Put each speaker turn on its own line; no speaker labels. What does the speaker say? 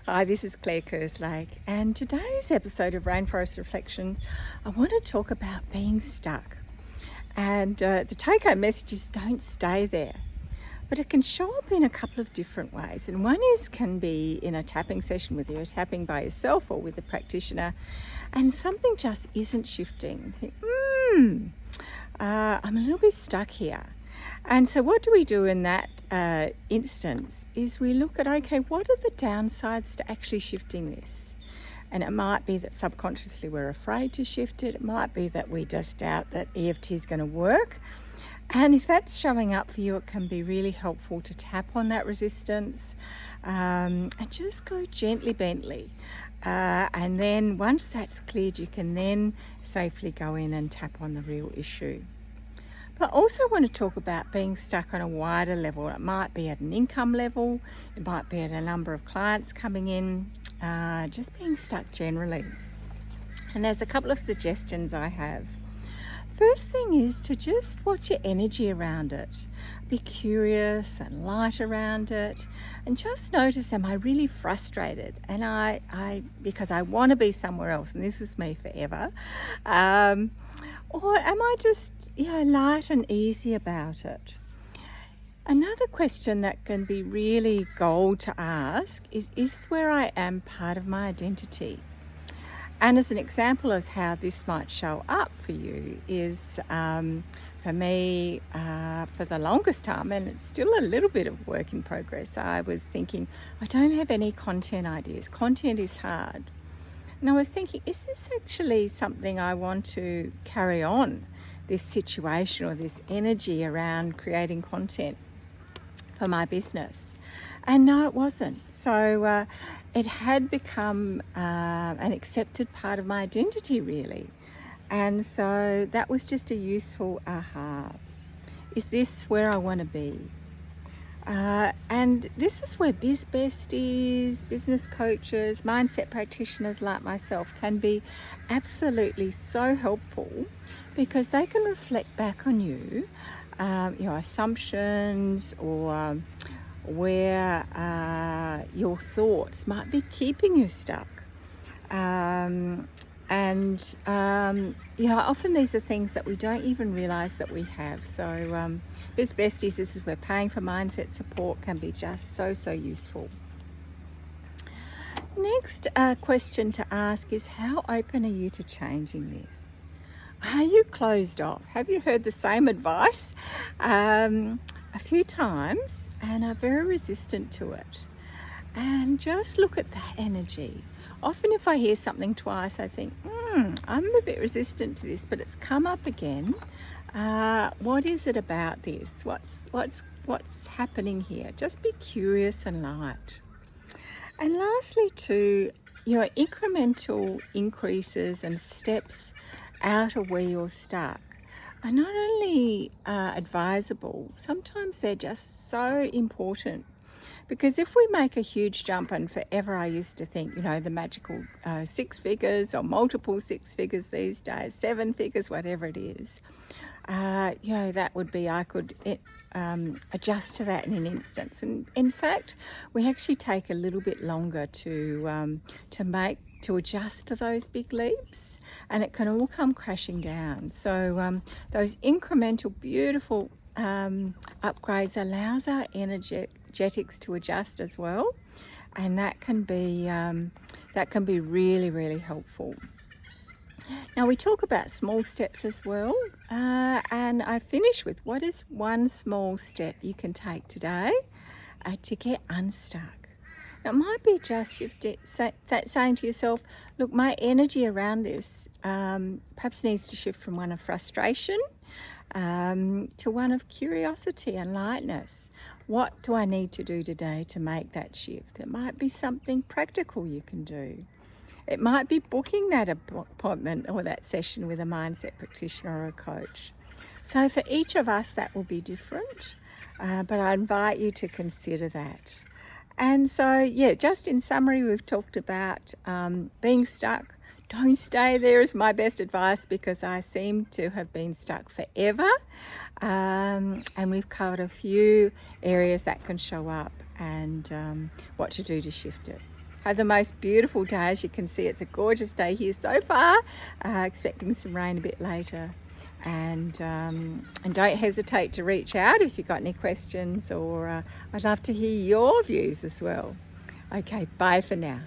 Hi, this is Claire Kerslake, and today's episode of Rainforest Reflections, I want to talk about being stuck. And the take-home message is don't stay there. But it can show up in a couple of different ways. And one can be in a tapping session, whether you're tapping by yourself or with a practitioner, and something just isn't shifting. You think, I'm a little bit stuck here. And so what do we do in that instance is we look at, okay, what are the downsides to actually shifting this? And it might be that subconsciously we're afraid to shift it. It might be that we just doubt that EFT is going to work. And if that's showing up for you, it can be really helpful to tap on that resistance and just go gently, bently. And then once that's cleared, you can then safely go in and tap on the real issue. But I also want to talk about being stuck on a wider level. It might be at an income level, it might be at a number of clients coming in, just being stuck generally. And there's a couple of suggestions I have. First thing is to just watch your energy around it. Be curious and light around it, and just notice, am I really frustrated? And I because I want to be somewhere else, and this is me forever. Or am I just, light and easy about it? Another question that can be really gold to ask is where I am part of my identity? And as an example of how this might show up for you is, for me, for the longest time, and it's still a little bit of work in progress, I was thinking, I don't have any content ideas. Content is hard. And I was thinking, is this actually something I want to carry on, this situation or this energy around creating content for my business? And no, it wasn't. So it had become an accepted part of my identity, really. And so that was just a useful aha. Is this where I want to be? And this is where biz besties, business coaches, mindset practitioners like myself can be absolutely so helpful, because they can reflect back on you, your assumptions, or where your thoughts might be keeping you stuck. Often these are things that we don't even realize that we have. So Biz Besties, this is where paying for mindset support can be just so useful. Next question to ask is, how open are you to changing this? Are you closed off? Have you heard the same advice a few times and are very resistant to it? And just look at that energy. Often if I hear something twice, I think, I'm a bit resistant to this, but it's come up again. What is it about this? What's happening here? Just be curious and light. And lastly, too, your incremental increases and steps out of where you're stuck are not only advisable, sometimes they're just so important. Because if we make a huge jump, and forever I used to think, the magical 6 figures or multiple 6 figures these days, 7 figures, whatever it is, that would be, I could adjust to that in an instance. And in fact, we actually take a little bit longer to adjust to those big leaps, and it can all come crashing down. So those incremental, beautiful upgrades allows our energetics to adjust as well, and that can be really, really helpful. Now we talk about small steps as well, and I finish with, what is one small step you can take today to get unstuck? Now it might be just saying to yourself, look, my energy around this perhaps needs to shift from one of frustration to one of curiosity and lightness. What do I need to do today to make that shift? It might be something practical you can do. It might be booking that appointment or that session with a mindset practitioner or a coach. So for each of us, that will be different, but I invite you to consider that. And so, just in summary, we've talked about being stuck. Don't stay there is my best advice, because I seem to have been stuck forever. And we've covered a few areas that can show up and what to do to shift it. Have the most beautiful day. As you can see, it's a gorgeous day here so far. Expecting some rain a bit later. And don't hesitate to reach out if you've got any questions, or I'd love to hear your views as well. Okay, bye for now.